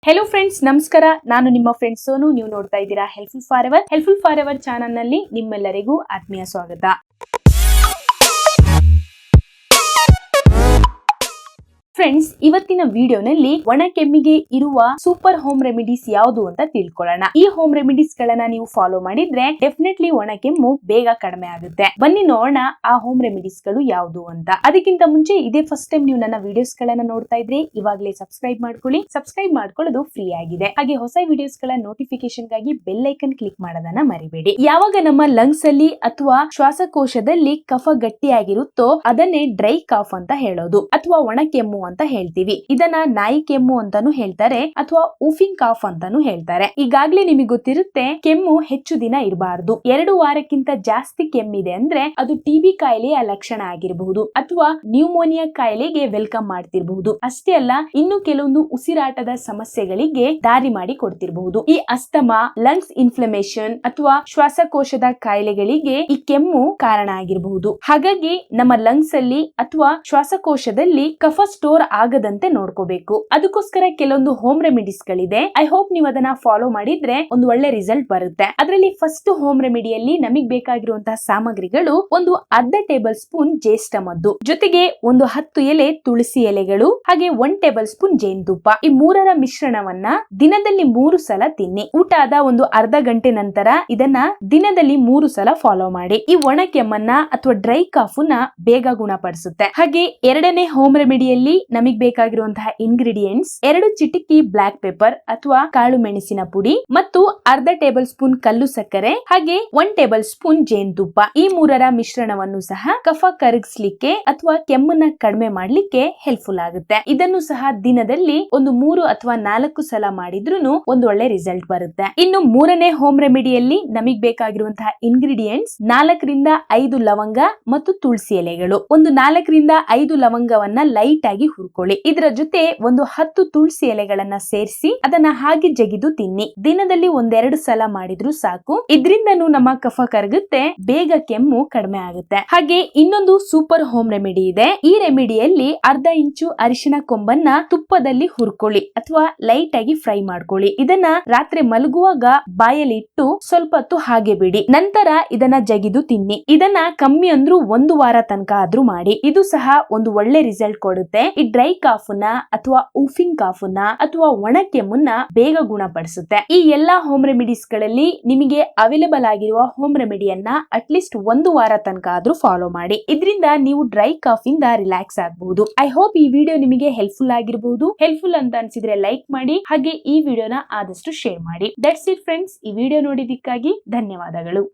Hello friends, ನಮಸ್ಕಾರ. ನಾನು ನಿಮ್ಮ ಫ್ರೆಂಡ್ ಸೋನು. ನೀವು ನೋಡ್ತಾ ಇದ್ದೀರಾ ಹೆಲ್ಪ್ಫುಲ್ ಫಾರ್ ಎವರ್ ಚಾನಲ್ ನಲ್ಲಿ ನಿಮ್ಮೆಲ್ಲರಿಗೂ ಆತ್ಮೀಯ ಸ್ವಾಗತ. ಫ್ರೆಂಡ್ಸ್, ಇವತ್ತಿನ ವಿಡಿಯೋನಲ್ಲಿ ಒಣ ಕೆಮ್ಮಿಗೆ ಇರುವ ಸೂಪರ್ ಹೋಮ್ ರೆಮಿಡೀಸ್ ಯಾವುದು ಅಂತ ತಿಳ್ಕೊಳ್ಳೋಣ. ಈ ಹೋಮ್ ರೆಮಿಡೀಸ್ ಗಳನ್ನ ನೀವು ಫಾಲೋ ಮಾಡಿದ್ರೆ ಡೆಫಿನೆಟ್ಲಿ ಒಣ ಕೆಮ್ಮು ಬೇಗ ಕಡಿಮೆ ಆಗುತ್ತೆ. ಬನ್ನಿ ನೋಡೋಣ ಆ ಹೋಮ್ ರೆಮಿಡೀಸ್ ಗಳು ಯಾವುದು ಅಂತ. ಅದಕ್ಕಿಂತ ಮುಂಚೆ ಇದೇ ಫಸ್ಟ್ ಟೈಮ್ ನೀವು ನನ್ನ ವಿಡಿಯೋಸ್ ಗಳನ್ನ ನೋಡ್ತಾ ಇದ್ರೆ ಇವಾಗಲೇ ಸಬ್ಸ್ಕ್ರೈಬ್ ಮಾಡ್ಕೊಳ್ಳಿ. ಸಬ್ಸ್ಕ್ರೈಬ್ ಮಾಡ್ಕೊಳ್ಳೋದು ಫ್ರೀ ಆಗಿದೆ. ಹಾಗೆ ಹೊಸ ವಿಡಿಯೋಸ್ ಗಳ ನೋಟಿಫಿಕೇಶನ್ ಗಾಗಿ ಬೆಲ್ ಐಕನ್ ಕ್ಲಿಕ್ ಮಾಡೋದನ್ನ ಮರಿಬೇಡಿ. ಯಾವಾಗ ನಮ್ಮ ಲಂಗ್ಸ್ ಅಲ್ಲಿ ಅಥವಾ ಶ್ವಾಸಕೋಶದಲ್ಲಿ ಕಫ ಗಟ್ಟಿಯಾಗಿರುತ್ತೋ ಅದನ್ನೇ ಡ್ರೈ ಕಾಫ್ ಅಂತ ಹೇಳೋದು, ಅಥವಾ ಒಣ ಕೆಮ್ಮು ಅಂತ ಹೇಳ್ತೀವಿ. ಇದನ್ನ ನಾಯಿ ಕೆಮ್ಮು ಅಂತಾನು ಹೇಳ್ತಾರೆ, ಅಥವಾ ಊಫಿಂಗ್ ಕಾಫ್ ಅಂತಾನು ಹೇಳ್ತಾರೆ. ಈಗಾಗ್ಲೇ ನಿಮಗೆ ಗೊತ್ತಿರುತ್ತೆ, ಕೆಮ್ಮು ಹೆಚ್ಚು ದಿನ ಇರಬಾರದು. 2 ವಾರಕ್ಕಿಂತ ಜಾಸ್ತಿ ಕೆಮ್ಮಿದೆ ಅಂದ್ರೆ ಅದು ಟಿಬಿ ಕಾಯಿಲೆಯ ಲಕ್ಷಣ ಆಗಿರಬಹುದು, ಅಥವಾ ನ್ಯೂಮೋನಿಯಾ ಕಾಯಿಲೆಗೆ ವೆಲ್ಕಮ್ ಮಾಡ್ತಿರಬಹುದು. ಅಷ್ಟೇ ಅಲ್ಲ, ಇನ್ನು ಕೆಲವೊಂದು ಉಸಿರಾಟದ ಸಮಸ್ಯೆಗಳಿಗೆ ದಾರಿ ಮಾಡಿ ಕೊಡ್ತಿರಬಹುದು. ಈ ಅಸ್ತಮಾ, ಲಂಗ್ಸ್ ಇನ್ಫ್ಲಮೇಷನ್ ಅಥವಾ ಶ್ವಾಸಕೋಶದ ಕಾಯಿಲೆಗಳಿಗೆ ಈ ಕೆಮ್ಮು ಕಾರಣ ಆಗಿರಬಹುದು. ಹಾಗಾಗಿ ನಮ್ಮ ಲಂಗ್ಸ್ ಅಲ್ಲಿ ಅಥವಾ ಶ್ವಾಸಕೋಶದಲ್ಲಿ ಕಫ ಸ್ಟೋರ್ ಆಗದಂತೆ ನೋಡ್ಕೋಬೇಕು. ಅದಕ್ಕೋಸ್ಕರ ಕೆಲವೊಂದು ಹೋಮ್ ರೆಮಿಡೀಸ್ ಗಳಿದೆ. ಐ ಹೋಪ್ ನೀವು ಅದನ್ನ ಫಾಲೋ ಮಾಡಿದ್ರೆ ಒಂದು ಒಳ್ಳೆ ರಿಸಲ್ಟ್ ಬರುತ್ತೆ. ಅದರಲ್ಲಿ ಫಸ್ಟ್ ಹೋಮ್ ರೆಮಿಡಿಯಲ್ಲಿ ನಮಗೆ ಬೇಕಾಗಿರುವಂತಹ ಸಾಮಗ್ರಿಗಳು: ಒಂದು ಅರ್ಧ ಟೇಬಲ್ ಸ್ಪೂನ್ ಜ್ಯೇಷ್ಠ ಮದ್ದು, ಜೊತೆಗೆ ಒಂದು 10 ಎಲೆ ತುಳಸಿ ಎಲೆಗಳು, ಹಾಗೆ 1 ಟೇಬಲ್ ಸ್ಪೂನ್ ಜೇನುತುಪ್ಪ. ಈ ಮೂರರ ಮಿಶ್ರಣವನ್ನ ದಿನದಲ್ಲಿ 3 ಸಲ ತಿನ್ನಿ. ಊಟ ಆದ ಒಂದು ಅರ್ಧ ಗಂಟೆ ನಂತರ ಇದನ್ನ ದಿನದಲ್ಲಿ 3 ಸಲ ಫಾಲೋ ಮಾಡಿ. ಈ ಒಣ ಕೆಮ್ಮನ್ನ ಅಥವಾ ಡ್ರೈ ಕಾಫ್ನ ಬೇಗ ಗುಣಪಡಿಸುತ್ತೆ. ಹಾಗೆ ಎರಡನೇ ಹೋಮ್ ರೆಮಿಡಿಯಲ್ಲಿ ನಮಗೆ ಬೇಕಾಗಿರುವಂತಹ ಇಂಗ್ರೀಡಿಯೆಂಟ್ಸ್: 2 ಚಿಟಿಕಿ ಬ್ಲಾಕ್ ಪೆಪ್ಪರ್ ಅಥವಾ ಕಾಳು ಮೆಣಸಿನ ಪುಡಿ, ಮತ್ತು ಅರ್ಧ ಟೇಬಲ್ ಸ್ಪೂನ್ ಕಲ್ಲು ಸಕ್ಕರೆ, ಹಾಗೆ 1 ಟೇಬಲ್ ಸ್ಪೂನ್ ಜೇನುತುಪ್ಪ. ಈ ಮೂರರ ಮಿಶ್ರಣವನ್ನು ಸಹ ಕಫ ಕರಗಿಸ್ಲಿಕ್ಕೆ ಅಥವಾ ಕೆಮ್ಮನ್ನ ಕಡಿಮೆ ಮಾಡ್ಲಿಕ್ಕೆ ಹೆಲ್ಪ್ಫುಲ್ ಆಗುತ್ತೆ. ಇದನ್ನು ಸಹ ದಿನದಲ್ಲಿ ಒಂದು 3 ಅಥವಾ 4 ಸಲ ಮಾಡಿದ್ರೂ ಒಂದು ಒಳ್ಳೆ ರಿಸಲ್ಟ್ ಬರುತ್ತೆ. ಇನ್ನು ಮೂರನೇ ಹೋಮ್ ರೆಮಿಡಿಯಲ್ಲಿ ನಮಗೆ ಬೇಕಾಗಿರುವಂತಹ ಇಂಗ್ರೀಡಿಯೆಂಟ್ಸ್: 4 ರಿಂದ 5 ಲವಂಗ ಮತ್ತು ತುಳಸಿ ಎಲೆಗಳು. ಒಂದು 4 ರಿಂದ 5 ಲವಂಗವನ್ನ ಲೈಟ್ ಆಗಿ ಹುರ್ಕೊಳ್ಳಿ. ಇದರ ಜೊತೆ ಒಂದು 10 ತುಳಸಿ ಎಲೆಗಳನ್ನ ಸೇರಿಸಿ ಅದನ್ನ ಹಾಗೆ ಜಗಿದು ತಿನ್ನಿ. ದಿನದಲ್ಲಿ 1-2 ಸಲ ಮಾಡಿದ್ರು ಸಾಕು. ಇದ್ರಿಂದನೂ ನಮ್ಮ ಕಫ ಕರಗುತ್ತೆ, ಬೇಗ ಕೆಮ್ಮು ಕಡಿಮೆ ಆಗುತ್ತೆ. ಹಾಗೆ ಇನ್ನೊಂದು ಸೂಪರ್ ಹೋಮ್ ರೆಮಿಡಿ ಇದೆ. ಈ ರೆಮಿಡಿಯಲ್ಲಿ ಅರ್ಧ ಇಂಚು ಅರಿಶಿನ ಕೊಂಬನ್ನ ತುಪ್ಪದಲ್ಲಿ ಹುರ್ಕೊಳ್ಳಿ ಅಥವಾ ಲೈಟ್ ಆಗಿ ಫ್ರೈ ಮಾಡ್ಕೊಳ್ಳಿ. ಇದನ್ನ ರಾತ್ರಿ ಮಲಗುವಾಗ ಬಾಯಲ್ಲಿ ಇಟ್ಟು ಸ್ವಲ್ಪ ಹೊತ್ತು ಹಾಗೆ ಬಿಡಿ. ನಂತರ ಇದನ್ನ ಜಗಿದು ತಿನ್ನಿ. ಇದನ್ನ ಕಮ್ಮಿ ಅಂದ್ರೂ 1 ವಾರ ತನಕ ಆದ್ರೂ ಮಾಡಿ. ಇದು ಸಹ ಒಂದು ಒಳ್ಳೆ ರಿಸಲ್ಟ್ ಕೊಡುತ್ತೆ. ಈ ಡ್ರೈ ಕಾಫ್ನ ಅಥವಾ ಊಫಿಂಗ್ ಕಾಫ್ನ ಅಥವಾ ಒಣ ಕೆಮ್ಮನ್ನ ಬೇಗ ಗುಣಪಡಿಸುತ್ತೆ. ಈ ಎಲ್ಲಾ ಹೋಮ್ ರೆಮಿಡೀಸ್ ಗಳಲ್ಲಿ ನಿಮಗೆ ಅವೈಲೇಬಲ್ ಆಗಿರುವ ಹೋಮ್ ರೆಮಿಡಿಯನ್ನ ಅಟ್ಲೀಸ್ಟ್ 1 ವಾರ ತನಕ ಆದ್ರೂ ಫಾಲೋ ಮಾಡಿ. ಇದರಿಂದ ನೀವು ಡ್ರೈ ಕಾಫ್ ಇಂದ ರಿಲ್ಯಾಕ್ಸ್ ಆಗಬಹುದು. ಐ ಹೋಪ್ ಈ ವಿಡಿಯೋ ನಿಮಗೆ ಹೆಲ್ಪ್ಫುಲ್ ಆಗಿರಬಹುದು. ಹೆಲ್ಪ್ಫುಲ್ ಅಂತ ಅನ್ಸಿದ್ರೆ ಲೈಕ್ ಮಾಡಿ, ಹಾಗೆ ಈ ವಿಡಿಯೋನ ಆದಷ್ಟು ಶೇರ್ ಮಾಡಿ. That's it friends. ಈ ವಿಡಿಯೋ ನೋಡಿದ್ದಕ್ಕಾಗಿ ಧನ್ಯವಾದಗಳು.